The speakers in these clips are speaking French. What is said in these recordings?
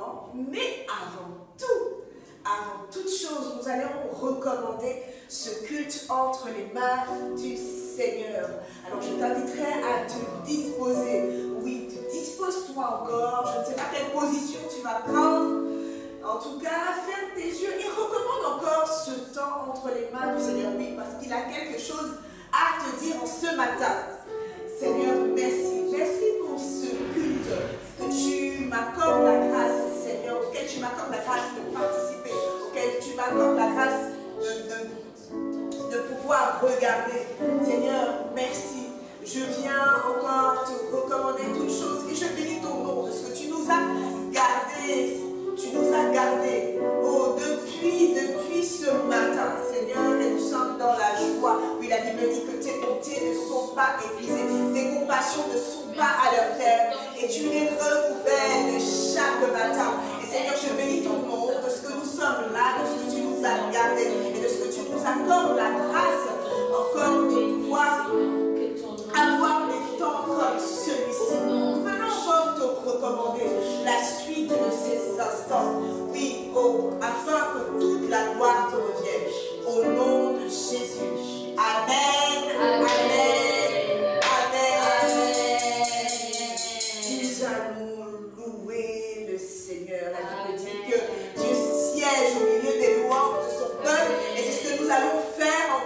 moment. Mais avant toute chose, nous allons recommander ce culte entre les mains du Seigneur. Alors je t'inviterai à te disposer. Oui, dispose-toi encore. Je ne sais pas quelle position tu vas prendre. En tout cas, ferme tes yeux et recommande encore ce temps entre les mains du Seigneur. Oui, parce qu'il a quelque chose à te dire en ce matin. Seigneur, merci. Merci pour ce culte que tu m'accordes la grâce, Seigneur, auquel tu m'accordes la grâce de participer, auquel tu m'accordes la grâce de pouvoir regarder. Seigneur, merci. Je viens encore te recommander toutes choses et je bénis ton nom de ce que tu nous as gardés. Tu nous as gardés, oh, depuis ce matin, Seigneur, et nous sommes dans la joie. Oui, la Bible dit que tes bontés ne sont pas épuisées, tes compassions ne sont pas à leur terme, et tu les renouvelles chaque matin. Et Seigneur, je bénis ton nom de ce que nous sommes là, de ce que tu nous as gardés, et de ce que tu nous accordes la grâce encore de pouvoir avoir des temps comme celui-ci. Nous venons encore te recommander la suite de ces instants. Oui, oh, afin que toute la gloire te revienne. Au nom de Jésus. Amen. Amen. Amen. Nous allons louer le Seigneur. La Bible dit que Dieu siège au milieu des louanges de son peuple. Et c'est ce que nous allons faire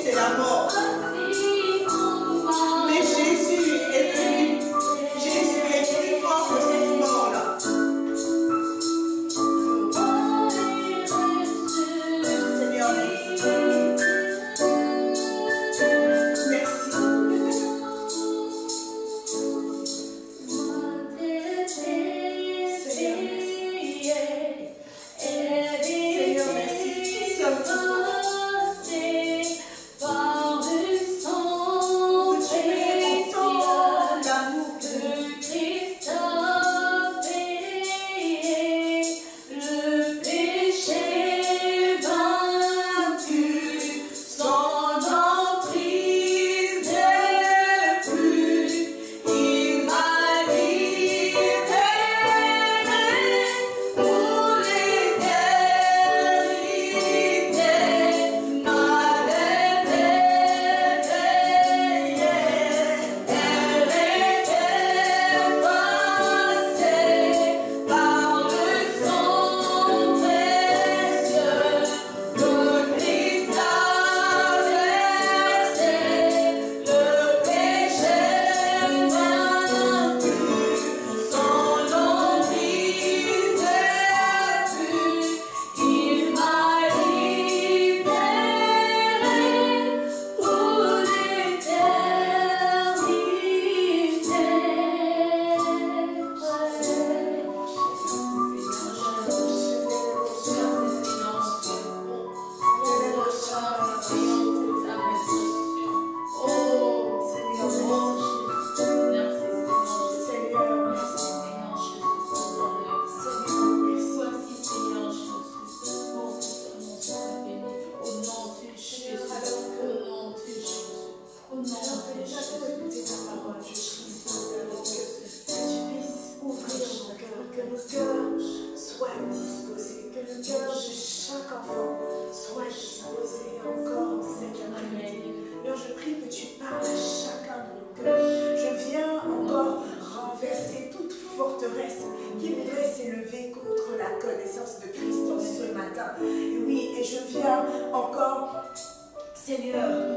c'est la mort. Mais Jésus est venu. Jésus est plus fort que cette mort-là. Seigneur,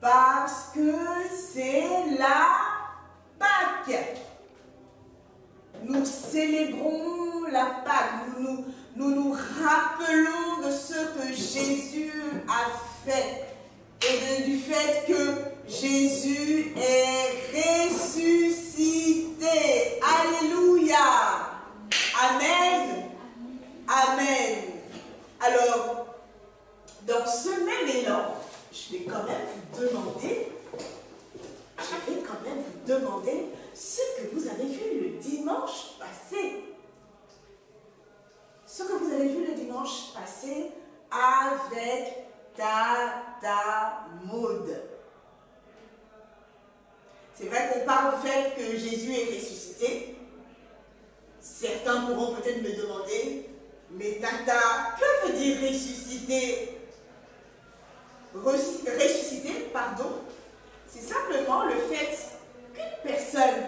parce que c'est la Pâque. Nous célébrons la Pâque, nous rappelons de ce que Jésus a fait et du fait que Jésus est ressuscité. Alléluia. Amen. Amen. Alors, dans ce même élan, je vais quand même vous demander ce que vous avez vu le dimanche passé. Ce que vous avez vu le dimanche passé avec Tata Maud. C'est vrai qu'on parle du fait que Jésus est ressuscité. Certains pourront peut-être me demander, mais Tata, que veut dire ressusciter? Ressusciter, pardon, c'est simplement le fait qu'une personne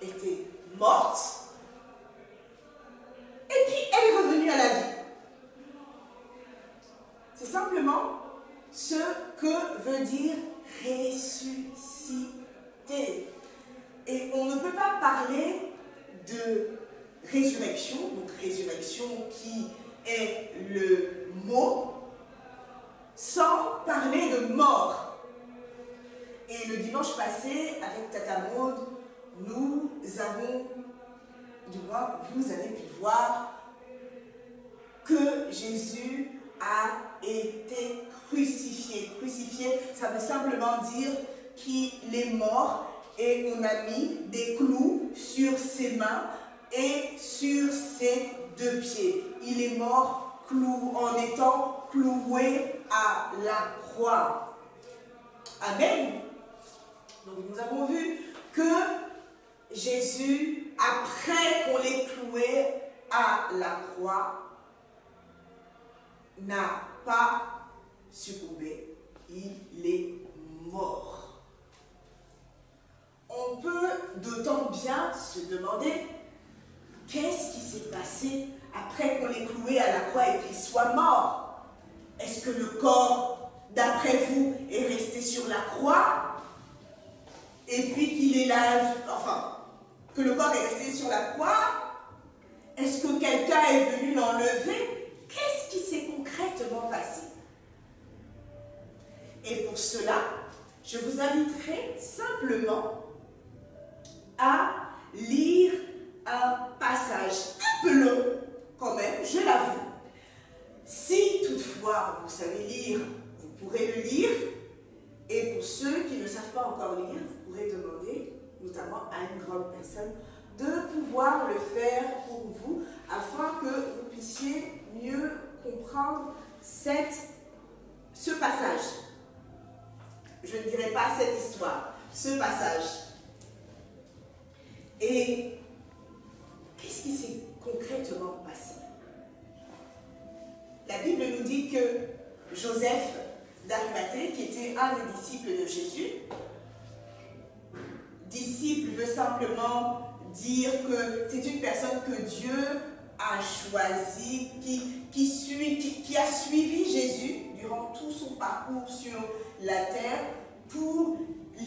était morte et puis elle est revenue à la vie. C'est simplement ce que veut dire ressusciter. Et on ne peut pas parler de résurrection, donc résurrection qui est le mot sans parler de mort. Et le dimanche passé, avec Tata Maud, nous avons, du moins vous avez pu voir, que Jésus a été crucifié. Crucifié, ça veut simplement dire qu'il est mort et on a mis des clous sur ses mains et sur ses deux pieds. Il est mort en étant cloué à la croix. Amen. Donc nous avons vu que Jésus, après qu'on l'ait cloué à la croix, n'a pas succombé, il est mort. On peut d'autant bien se demander qu'est-ce qui s'est passé après qu'on l'ait cloué à la croix et qu'il soit mort. Est-ce que le corps, d'après vous, est resté sur la croix et puis qu'il est là, enfin, que le corps est resté sur la croix? Est-ce que quelqu'un est venu l'enlever? Qu'est-ce qui s'est concrètement passé? Et pour cela, je vous inviterai simplement à lire un passage un peu long, quand même, je l'avoue. Si toutefois vous savez lire, vous pourrez le lire. Et pour ceux qui ne savent pas encore lire, vous pourrez demander, notamment à une grande personne, de pouvoir le faire pour vous, afin que vous puissiez mieux comprendre ce passage. Je ne dirai pas cette histoire, ce passage. Et qu'est-ce qui s'est concrètement passé? La Bible nous dit que Joseph d'Arimathée, qui était un des disciples de Jésus, disciple veut simplement dire que c'est une personne que Dieu a choisie, qui a suivi Jésus durant tout son parcours sur la terre pour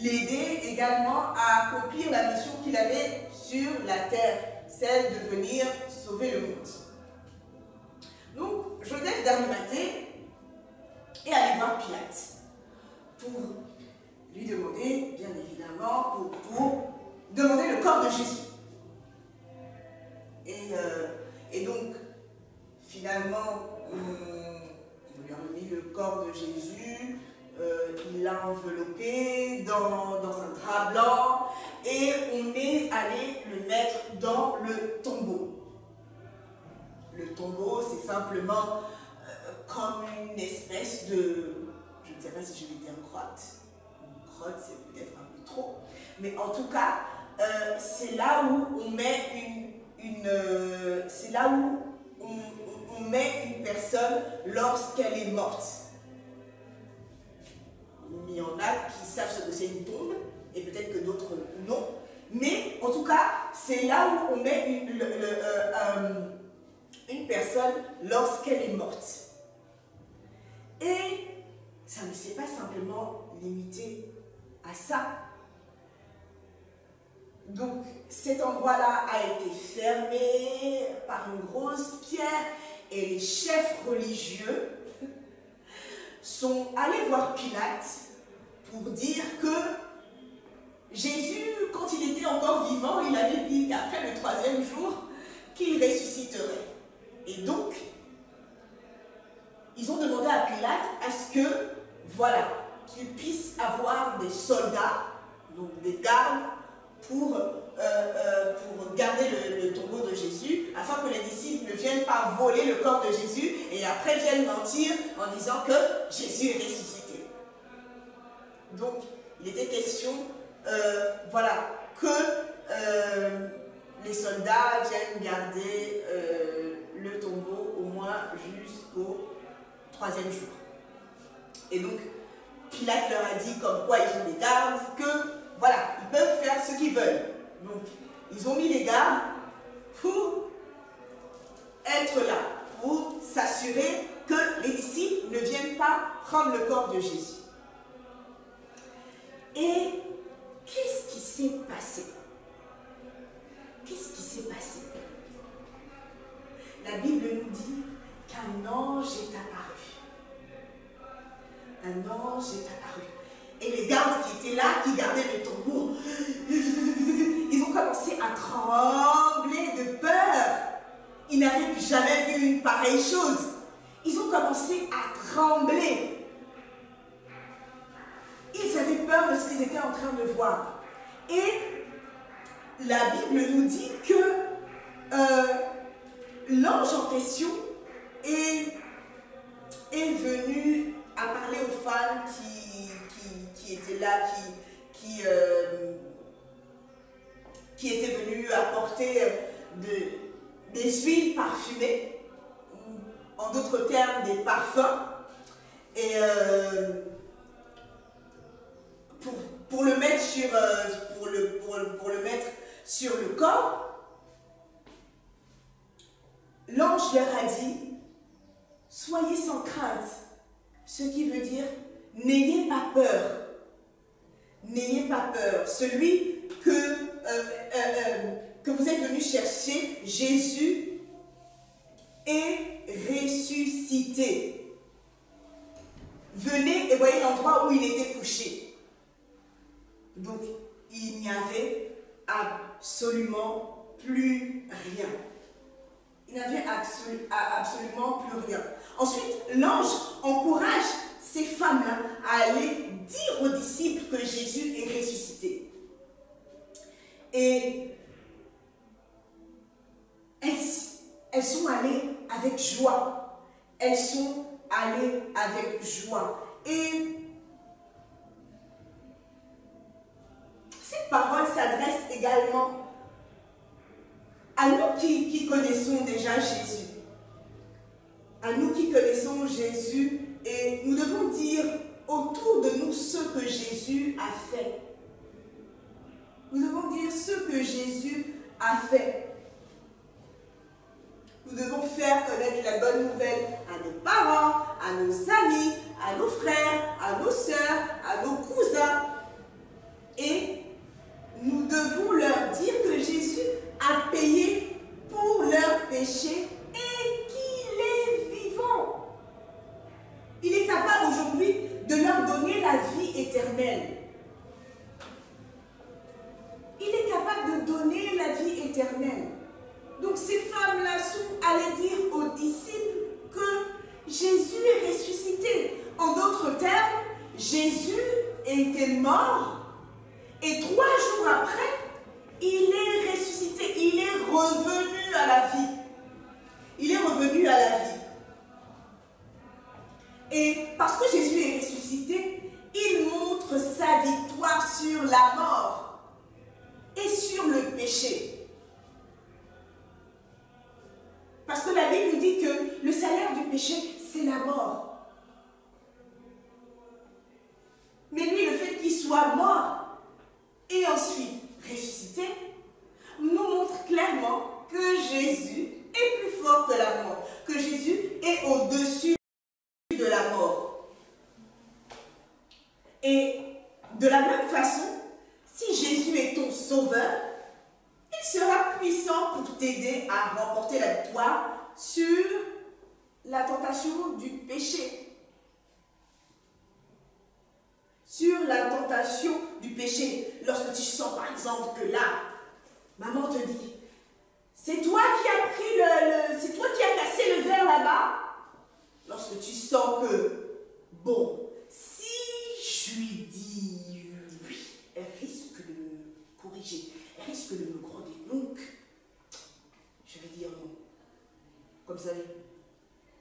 l'aider également à accomplir la mission qu'il avait sur la terre, celle de venir sauver le monde. Donc, Joseph d'Arimathée est allé voir Pilate pour lui demander, bien évidemment, pour demander le corps de Jésus. Et donc, finalement, on lui a remis le corps de Jésus, il l'a enveloppé dans un drap blanc et on est allé le mettre dans le tombeau. Le tombeau, c'est simplement comme une espèce de, je ne sais pas si je vais dire grotte. Une grotte, c'est peut-être un peu trop. Mais en tout cas, c'est là où on met c'est là où on met une personne lorsqu'elle est morte. Il y en a qui savent ce que c'est une tombe, et peut-être que d'autres non. Mais en tout cas, c'est là où on met une personne lorsqu'elle est morte. Et ça ne s'est pas simplement limité à ça. Donc cet endroit-là a été fermé par une grosse pierre et les chefs religieux sont allés voir Pilate pour dire que Jésus, quand il était encore vivant, il avait dit qu'après le 3e jour, qu'il ressusciterait. Et donc, ils ont demandé à Pilate à ce que, voilà, qu'il puisse avoir des soldats, donc des gardes, pour garder le tombeau de Jésus, afin que les disciples ne viennent pas voler le corps de Jésus et après viennent mentir en disant que Jésus est ressuscité. Donc, il était question, voilà, que les soldats viennent garder le tombeau au moins jusqu'au 3e jour. Et donc, Pilate leur a dit comme quoi ils ont des gardes, que voilà, ils peuvent faire ce qu'ils veulent. Donc, ils ont mis les gardes pour être là, pour s'assurer que les disciples ne viennent pas prendre le corps de Jésus. Et qu'est-ce qui s'est passé? Qu'est-ce qui s'est passé? La Bible nous dit qu'un ange est apparu. un ange est apparu. Et les gardes qui étaient là, qui gardaient le tambour, ils ont commencé à trembler de peur. Ils n'avaient jamais vu une pareille chose. Ils ont commencé à trembler. Ils avaient peur de ce qu'ils étaient en train de voir. Et la Bible nous dit que l'ange en question est venu à parler aux femmes qui étaient là, qui étaient venues apporter des huiles parfumées, en d'autres termes des parfums, et pour le mettre sur le corps. L'ange leur a dit: soyez sans crainte, ce qui veut dire n'ayez pas peur. N'ayez pas peur. Celui que vous êtes venu chercher, Jésus, est ressuscité. Venez et voyez l'endroit où il était couché. Donc, il n'y avait absolument plus rien. Il n'y avait absolument plus rien. Ensuite, l'ange encourage ces femmes-là à aller dire aux disciples que Jésus est ressuscité. Et elles sont allées avec joie. Elles sont allées avec joie. Et cette parole s'adresse également à nous qui connaissons déjà Jésus. À nous qui connaissons Jésus, et nous devons dire autour de nous ce que Jésus a fait. Nous devons dire ce que Jésus a fait. Nous devons faire connaître la bonne nouvelle à nos parents, à nos amis, à nos frères, à nos sœurs, à nos cousins. Et nous devons leur dire que Jésus a payé pour leurs péchés et qu'il est vivant. Il est capable aujourd'hui de leur donner la vie éternelle. Il est capable de donner la vie éternelle. Donc ces femmes-là sont allées dire aux disciples que Jésus est ressuscité. En d'autres termes, Jésus était mort et 3 jours après, il est ressuscité. Il est revenu à la vie. Il est revenu à la vie. Et parce que Jésus est ressuscité, il montre sa victoire sur la mort et sur le péché. Parce que la Bible nous dit que le salaire du péché, c'est la mort. Mais lui, le fait qu'il soit mort et ensuite ressuscité, nous montre clairement que Jésus est plus fort que la mort, que Jésus est au-dessus de la mort. Et de la même façon, si Jésus est ton sauveur, il sera puissant pour t'aider à remporter la victoire sur la tentation du péché. Sur la tentation du péché. Lorsque tu sens par exemple que là, maman te dit, c'est toi qui as pris c'est toi qui as cassé le verre là-bas. Lorsque tu sens que, bon, si je lui dis oui, elle risque de me corriger, elle risque de me gronder. Donc, je vais dire non. Comme ça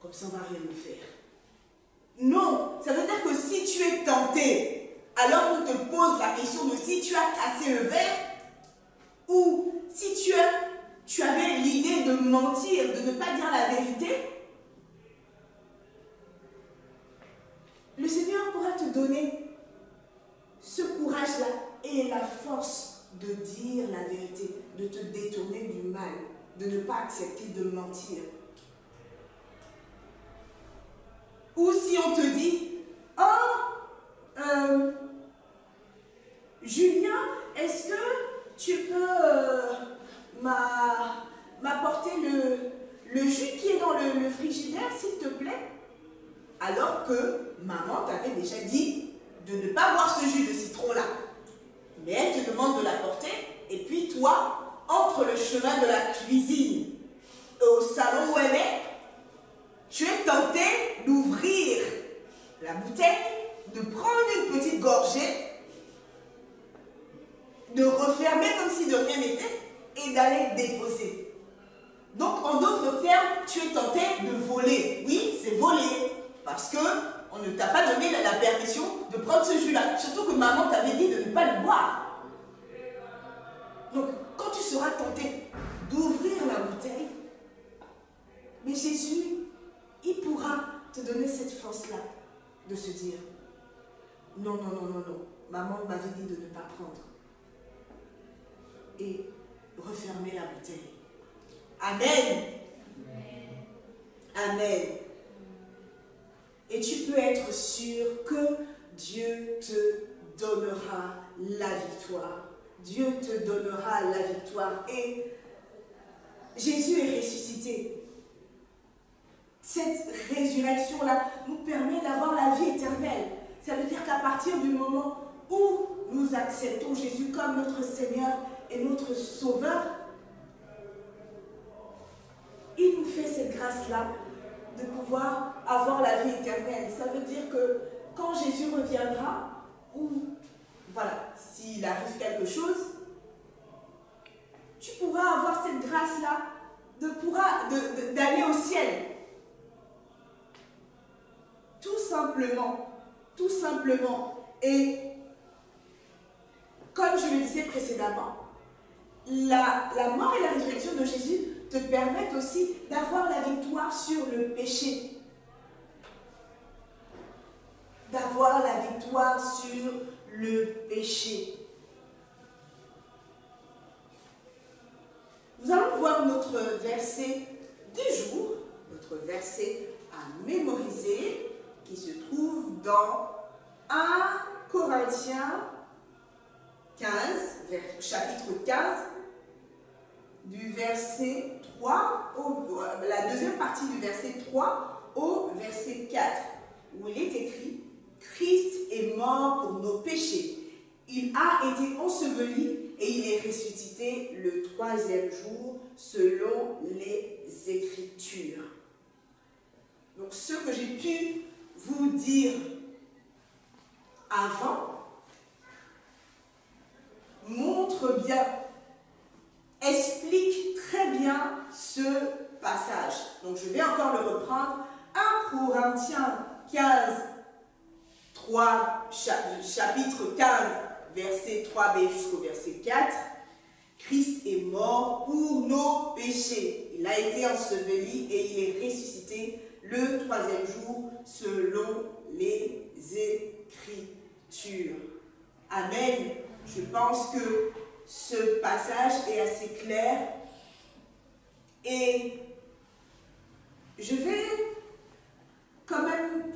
on ne va rien me faire. Non, ça veut dire que si tu es tenté, alors on te pose la question de si tu as cassé le verre, ou si tu avais l'idée de mentir, de ne pas dire la vérité, le Seigneur pourra te donner ce courage-là et la force de dire la vérité, de te détourner du mal, de ne pas accepter de mentir. Ou si on te dit, oh, Julien, est-ce que tu peux m'apporter le jus qui est dans le frigidaire, s'il te plaît? alors que maman t'avait déjà dit de ne pas boire ce jus de citron-là. Mais elle te demande de l'apporter, et puis toi, entre le chemin de la cuisine et au salon où elle est, tu es tenté d'ouvrir la bouteille, de prendre une petite gorgée, de refermer comme si de rien n'était et d'aller déposer. Donc, en d'autres termes, tu es tenté de voler. Oui, c'est voler, parce qu'on ne t'a pas donné la permission de prendre ce jus-là. Surtout que maman t'avait dit de ne pas le boire. Donc, quand tu seras tenté d'ouvrir la bouteille, mais Jésus, il pourra te donner cette force-là de se dire non, non, non, non, non, maman m'avait dit de ne pas prendre. Et refermer la bouteille. Amen. Amen. Et tu peux être sûr que Dieu te donnera la victoire. Dieu te donnera la victoire. Et Jésus est ressuscité. Cette résurrection-là nous permet d'avoir la vie éternelle. Ça veut dire qu'à partir du moment où nous acceptons Jésus comme notre Seigneur et notre Sauveur, il nous fait cette grâce-là de pouvoir avoir la vie éternelle. Ça veut dire que quand Jésus reviendra, ou voilà, s'il arrive quelque chose, tu pourras avoir cette grâce-là d'aller au ciel. Tout simplement. Tout simplement. Et comme je le disais précédemment, la mort et la résurrection de Jésus te permettent aussi d'avoir la victoire sur le péché. D'avoir la victoire sur le péché. Nous allons voir notre verset du jour, notre verset à mémoriser, qui se trouve dans 1 Corinthiens 15, chapitre 15, du verset 3, la deuxième partie du verset 3 au verset 4, où il est écrit « Christ est mort pour nos péchés. Il a été enseveli et il est ressuscité le 3e jour selon les Écritures. » Donc ce que j'ai pu vous dire avant montre bien, explique très bien ce passage. Donc je vais encore le reprendre. 1 Corinthiens 15, 3, chapitre 15, verset 3b jusqu'au verset 4. Christ est mort pour nos péchés. Il a été enseveli et il est ressuscité le 3e jour selon les Écritures. Amen. Je pense que ce passage est assez clair et je vais quand même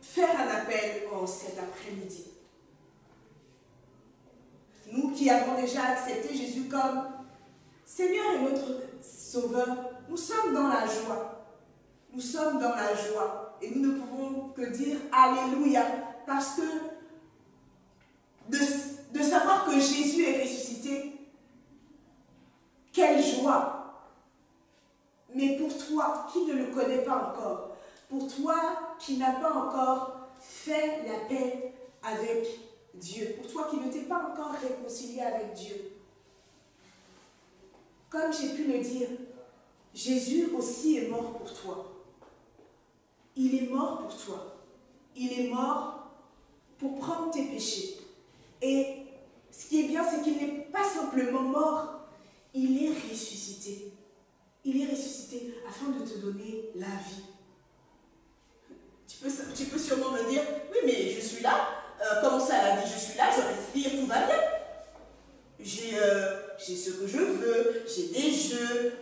faire un appel en cet après-midi. Nous qui avons déjà accepté Jésus comme Seigneur et notre Sauveur, nous sommes dans la joie. Nous sommes dans la joie et nous ne pouvons que dire Alléluia parce que de savoir que Jésus est ressuscité, quelle joie! Mais pour toi qui ne le connais pas encore, pour toi qui n'as pas encore fait la paix avec Dieu, pour toi qui ne t'es pas encore réconcilié avec Dieu, comme j'ai pu le dire, Jésus aussi est mort pour toi. Il est mort pour toi. Il est mort pour prendre tes péchés. Et ce qui est bien, c'est qu'il n'est pas simplement mort, il est ressuscité. Il est ressuscité afin de te donner la vie. Tu peux sûrement me dire, oui mais je suis là, comment ça la vie? Je suis là, je respire, tout va bien. J'ai ce que je veux, j'ai des jeux,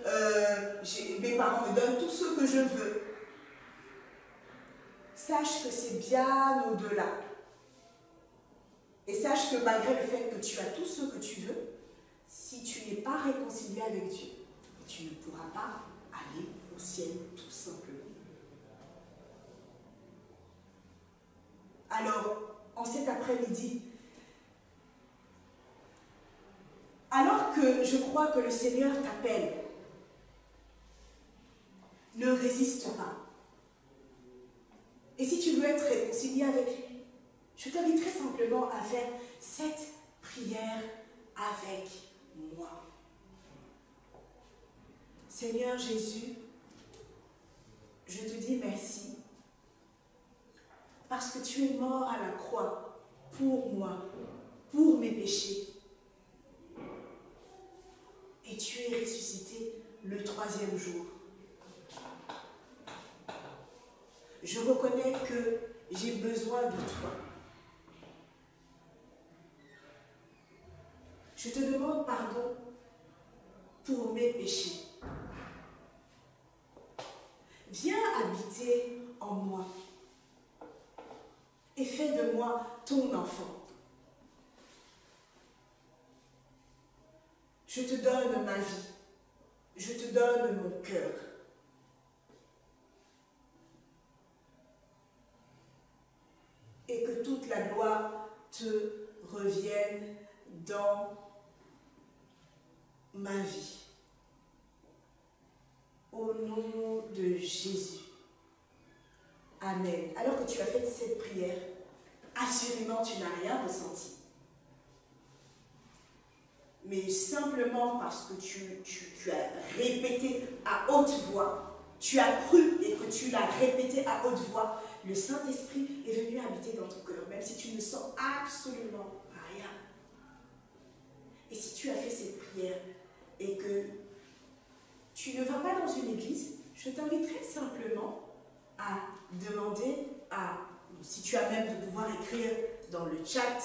mes parents me donnent tout ce que je veux. Sache que c'est bien au-delà. Et sache que malgré le fait que tu as tout ce que tu veux, si tu n'es pas réconcilié avec Dieu, tu ne pourras pas aller au ciel tout simplement. Alors, en cet après-midi, alors que je crois que le Seigneur t'appelle, ne résiste pas. Et si tu veux être réconcilié avec lui, je t'inviterai simplement à faire cette prière avec moi. Seigneur Jésus, je te dis merci parce que tu es mort à la croix pour moi, pour mes péchés. Et tu es ressuscité le 3e jour. Je reconnais que j'ai besoin de toi. Je te demande pardon pour mes péchés. Viens habiter en moi et fais de moi ton enfant. Je te donne ma vie, je te donne mon cœur. Et que toute la gloire te revienne dans ma vie. Au nom de Jésus. Amen. Alors que tu as fait cette prière, assurément tu n'as rien ressenti. Mais simplement parce que tu as répété à haute voix, tu as cru et que tu l'as répété à haute voix, le Saint-Esprit est venu habiter dans ton cœur, même si tu ne sens absolument rien. Et si tu as fait cette prière et que tu ne vas pas dans une église, je t'inviterai simplement à demander si tu as même de pouvoir écrire dans le chat,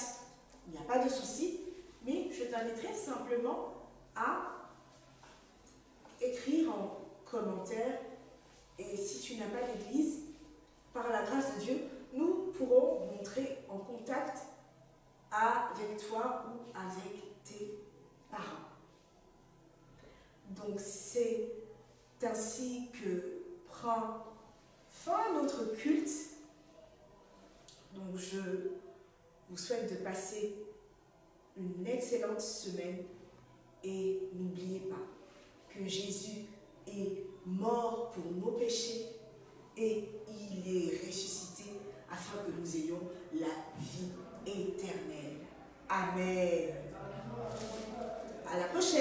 il n'y a pas de souci, mais je t'inviterai simplement à écrire en commentaire. Et si tu n'as pas d'église, par la grâce de Dieu, nous pourrons entrer en contact avec toi ou avec tes parents. Donc c'est ainsi que prend fin notre culte. Donc je vous souhaite de passer une excellente semaine et n'oubliez pas que Jésus est mort pour nos péchés et il est ressuscité afin que nous ayons la vie éternelle. Amen. À la prochaine.